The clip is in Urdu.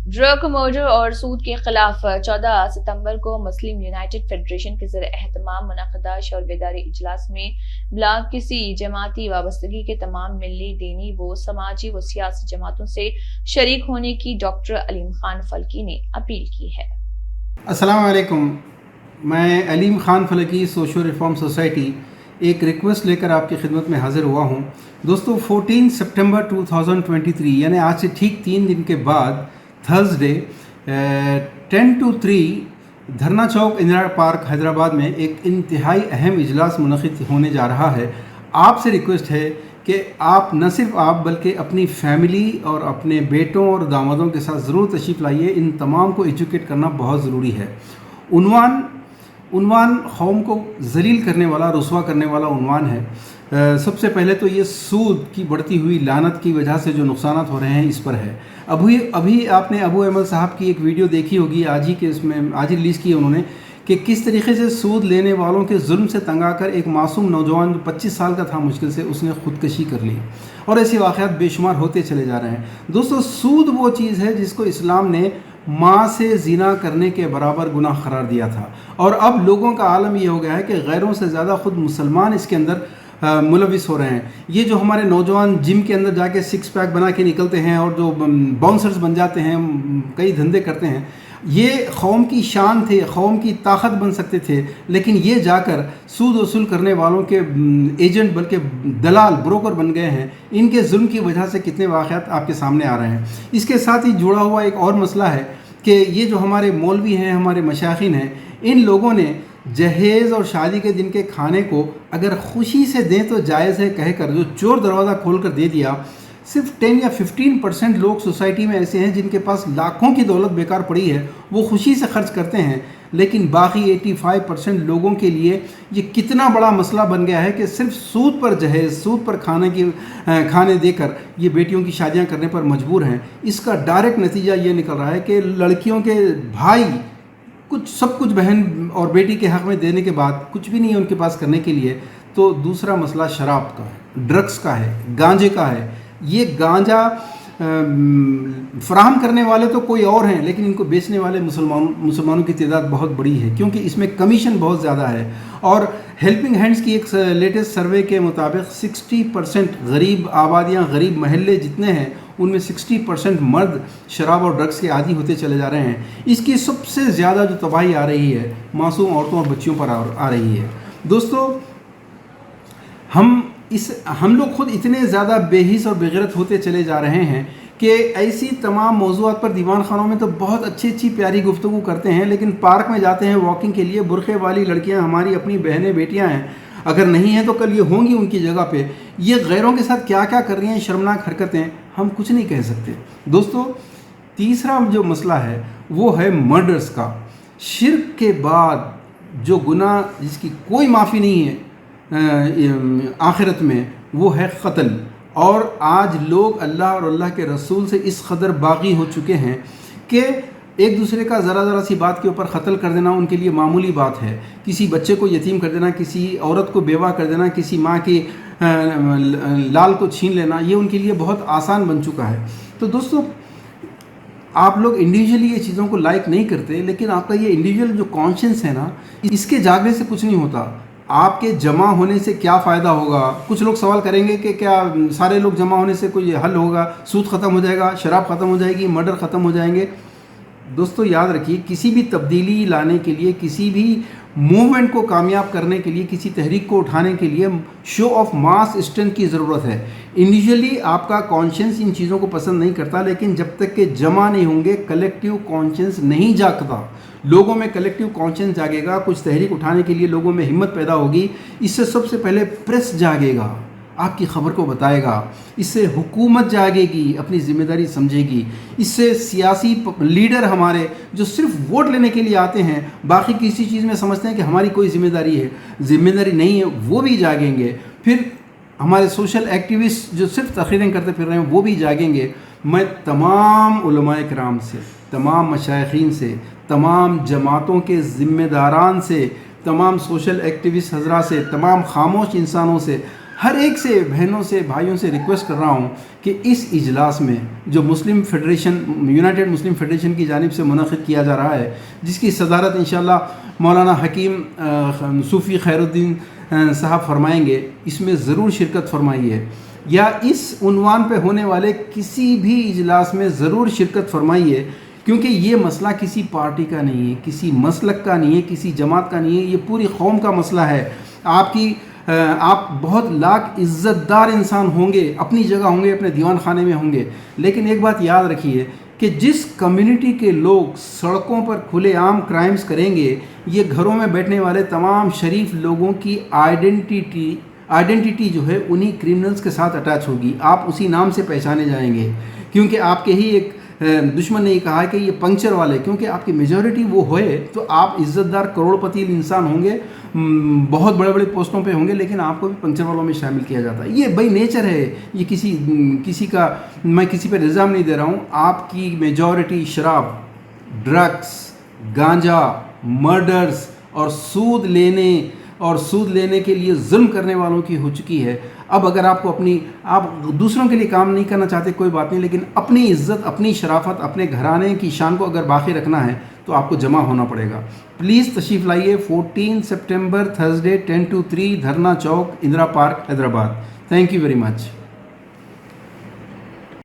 ڈرگ مرڈر اور سود کے خلاف 14 ستمبر کو مسلم یونائٹڈ فیڈریشن کے زیر اہتمام منعقدہ شعور بیداری اجلاس میں بلا کسی جماعتی وابستگی کے تمام ملی، دینی و سماجی و سیاسی جماعتوں سے شریک ہونے کی ڈاکٹر علیم خان فلکی نے اپیل کی ہے۔ السلام علیکم، میں علیم خان فلکی سوشل ریفارم سوسائٹی ایک ریکویسٹ لے کر آپ کی خدمت میں حاضر ہوا ہوں۔ دوستو 14 سپٹمبر 2023 یعنی آج سے ٹھیک 3 دن کے بعد Thursday 10 to 3 dharna Chowk Indira park Hyderabad میں ایک انتہائی اہم اجلاس منعقد ہونے جا رہا ہے۔ آپ سے ریکویسٹ ہے کہ آپ نہ صرف آپ بلکہ اپنی فیملی اور اپنے بیٹوں اور دامادوں کے ساتھ ضرور تشریف لائیے۔ ان تمام کو ایجوکیٹ کرنا بہت ضروری ہے۔ عنوان قوم کو ذلیل کرنے والا، رسوا کرنے والا عنوان ہے۔ سب سے پہلے تو یہ سود کی بڑھتی ہوئی لعنت کی وجہ سے جو نقصانات ہو رہے ہیں اس پر ہے۔ ابھی آپ نے ابو ایمل صاحب کی ایک ویڈیو دیکھی ہوگی، آج ہی ریلیز کی انہوں نے، کہ کس طریقے سے سود لینے والوں کے ظلم سے تنگ آ کر ایک معصوم نوجوان جو 25 سال کا تھا مشکل سے، اس نے خودکشی کر لی، اور ایسے واقعات بے شمار ہوتے چلے جا رہے ہیں۔ دوستو، سود وہ چیز ہے جس کو اسلام نے ماں سے زنا کرنے کے برابر گناہ قرار دیا تھا، اور اب لوگوں کا عالم یہ ہو گیا ہے کہ غیروں سے زیادہ خود مسلمان اس کے اندر ملوث ہو رہے ہیں۔ یہ جو ہمارے نوجوان جم کے اندر جا کے 6 پیک بنا کے نکلتے ہیں اور جو باؤنسرز بن جاتے ہیں، کئی دھندے کرتے ہیں، یہ قوم کی شان تھے، قوم کی طاقت بن سکتے تھے، لیکن یہ جا کر سود وصول کرنے والوں کے ایجنٹ بلکہ دلال، بروکر بن گئے ہیں۔ ان کے ظلم کی وجہ سے کتنے واقعات آپ کے سامنے آ رہے ہیں۔ اس کے ساتھ ہی جڑا ہوا ایک اور مسئلہ ہے کہ یہ جو ہمارے مولوی ہیں، ہمارے مشائخین ہیں، ان لوگوں نے جہیز اور شادی کے دن کے کھانے کو اگر خوشی سے دیں تو جائز ہے کہہ کر جو چور دروازہ کھول کر دے دیا، صرف 10 یا 15% لوگ سوسائٹی میں ایسے ہیں جن کے پاس لاکھوں کی دولت بیکار پڑی ہے، وہ خوشی سے خرچ کرتے ہیں، لیکن باقی 85% لوگوں کے لیے یہ کتنا بڑا مسئلہ بن گیا ہے کہ صرف سود پر جہیز، سود پر کھانے دے کر یہ بیٹیوں کی شادیاں کرنے پر مجبور ہیں۔ اس کا ڈائریکٹ نتیجہ یہ نکل رہا ہے کہ لڑکیوں کے بھائی سب کچھ بہن اور بیٹی کے حق میں دینے کے بعد کچھ بھی نہیں ہے ان کے پاس کرنے کے لیے۔ تو دوسرا مسئلہ شراب کا ہے، ڈرگس کا ہے، گانجے کا ہے۔ یہ گانجا فراہم کرنے والے تو کوئی اور ہیں، لیکن ان کو بیچنے والے مسلمانوں کی تعداد بہت بڑی ہے، کیونکہ اس میں کمیشن بہت زیادہ ہے۔ اور ہیلپنگ ہینڈز کی ایک لیٹسٹ سروے کے مطابق 60% غریب آبادیاں، غریب محلے جتنے ہیں، ان میں 60% مرد شراب اور ڈرگس کے عادی ہوتے چلے جا رہے ہیں۔ اس کی سب سے زیادہ جو تباہی آ رہی ہے معصوم عورتوں اور بچیوں پر آ رہی ہے۔ دوستو، ہم لوگ خود اتنے زیادہ بے حس اور بے غیرت ہوتے چلے جا رہے ہیں کہ ایسی تمام موضوعات پر دیوان خانوں میں تو بہت اچھی پیاری گفتگو کرتے ہیں، لیکن پارک میں جاتے ہیں واکنگ کے لیے، برقعے والی لڑکیاں ہماری اپنی بہنیں بیٹیاں ہیں، اگر نہیں ہیں تو کل یہ ہوں گی ان کی جگہ پہ، یہ غیروں کے ساتھ کیا کیا کر رہی ہیں، شرمناک حرکتیں، ہم کچھ نہیں کہہ سکتے۔ دوستو، تیسرا جو مسئلہ ہے وہ ہے مرڈرز کا۔ شرک کے بعد جو گناہ جس کی کوئی معافی نہیں ہے آخرت میں، وہ ہے قتل۔ اور آج لوگ اللہ اور اللہ کے رسول سے اس قدر باغی ہو چکے ہیں کہ ایک دوسرے کا ذرا سی بات کے اوپر قتل کر دینا ان کے لیے معمولی بات ہے۔ کسی بچے کو یتیم کر دینا، کسی عورت کو بیوہ کر دینا، کسی ماں کی لال کو چھین لینا، یہ ان کے لیے بہت آسان بن چکا ہے۔ تو دوستو، آپ لوگ انڈیویجولی یہ چیزوں کو لائک نہیں کرتے، لیکن آپ کا یہ انڈیویجول جو کانشنس ہے نا، اس کے جاگنے سے کچھ نہیں ہوتا۔ آپ کے جمع ہونے سے کیا فائدہ ہوگا؟ کچھ لوگ سوال کریں گے کہ کیا سارے لوگ جمع ہونے سے کوئی حل ہوگا؟ سود ختم ہو جائے گا، شراب ختم ہو جائے گی، مرڈر ختم ہو جائیں گے؟ دوستو، یاد رکھیے، کسی بھی تبدیلی لانے کے لیے، کسی بھی موومنٹ کو کامیاب کرنے کے لیے، کسی تحریک کو اٹھانے کے لیے شو آف ماس اسٹرینتھ کی ضرورت ہے۔ انڈیویجولی آپ کا کانشنس ان چیزوں کو پسند نہیں کرتا، لیکن جب تک کہ جمع نہیں ہوں گے، کلیکٹیو کانشنس نہیں جاگتا۔ لوگوں میں کلیکٹیو کانشنس جاگے گا، کچھ تحریک اٹھانے کے لیے لوگوں میں ہمت پیدا ہوگی۔ اس سے سب سے پہلے پریس جاگے گا، آپ کی خبر کو بتائے گا۔ اس سے حکومت جاگے گی، اپنی ذمہ داری سمجھے گی۔ اس سے سیاسی لیڈر ہمارے جو صرف ووٹ لینے کے لیے آتے ہیں، باقی کسی چیز میں سمجھتے ہیں کہ ہماری کوئی ذمہ داری نہیں ہے، وہ بھی جاگیں گے۔ پھر ہمارے سوشل ایکٹیوسٹ جو صرف تقریریں کرتے پھر رہے ہیں، وہ بھی جاگیں گے۔ میں تمام علماء کرام سے، تمام مشائخین سے، تمام جماعتوں کے ذمہ داران سے، تمام سوشل ایکٹیوسٹ حضرات سے، تمام خاموش انسانوں سے ہر ایک سے بہنوں سے بھائیوں سے ریکویسٹ کر رہا ہوں کہ اس اجلاس میں جو مسلم فیڈریشن یونائٹڈ مسلم فیڈریشن کی جانب سے منعقد کیا جا رہا ہے، جس کی صدارت انشاءاللہ مولانا حکیم صوفی خیر الدین صاحب فرمائیں گے، اس میں ضرور شرکت فرمائیے، یا اس عنوان پہ ہونے والے کسی بھی اجلاس میں ضرور شرکت فرمائیے، کیونکہ یہ مسئلہ کسی پارٹی کا نہیں ہے، کسی مسلک کا نہیں ہے، کسی جماعت کا نہیں ہے، یہ پوری قوم کا مسئلہ ہے۔ آپ بہت لاکھ عزت دار انسان ہوں گے، اپنی جگہ ہوں گے، اپنے دیوان خانے میں ہوں گے، لیکن ایک بات یاد رکھیے کہ جس کمیونٹی کے لوگ سڑکوں پر کھلے عام کرائمز کریں گے، یہ گھروں میں بیٹھنے والے تمام شریف لوگوں کی آئیڈینٹی جو ہے انہی کرمنلز کے ساتھ اٹیچ ہوگی، آپ اسی نام سے پہچانے جائیں گے، کیونکہ آپ کے ہی ایک دشمن نے یہ کہا کہ یہ پنکچر والے، کیونکہ آپ کی میجورٹی وہ ہوئے تو آپ عزت دار کروڑ پتی انسان ہوں گے، بہت بڑے بڑے پوسٹوں پہ ہوں گے، لیکن آپ کو بھی پنکچر والوں میں شامل کیا جاتا ہے۔ یہ بائی نیچر ہے، یہ کسی کا میں کسی پہ الزام نہیں دے رہا ہوں۔ آپ کی میجورٹی شراب، ڈرگس، گانجا، مرڈرز اور سود لینے کے لیے ظلم کرنے والوں کی ہو چکی ہے۔ اب اگر آپ دوسروں کے لیے کام نہیں کرنا چاہتے کوئی بات نہیں، لیکن اپنی عزت، اپنی شرافت، اپنے گھرانے کی شان کو اگر باقی رکھنا ہے تو آپ کو جمع ہونا پڑے گا۔ پلیز تشریف لائیے 14 September Thursday 10 to 3 dharna Chowk, Indira park, Hyderabad. Thank you very much.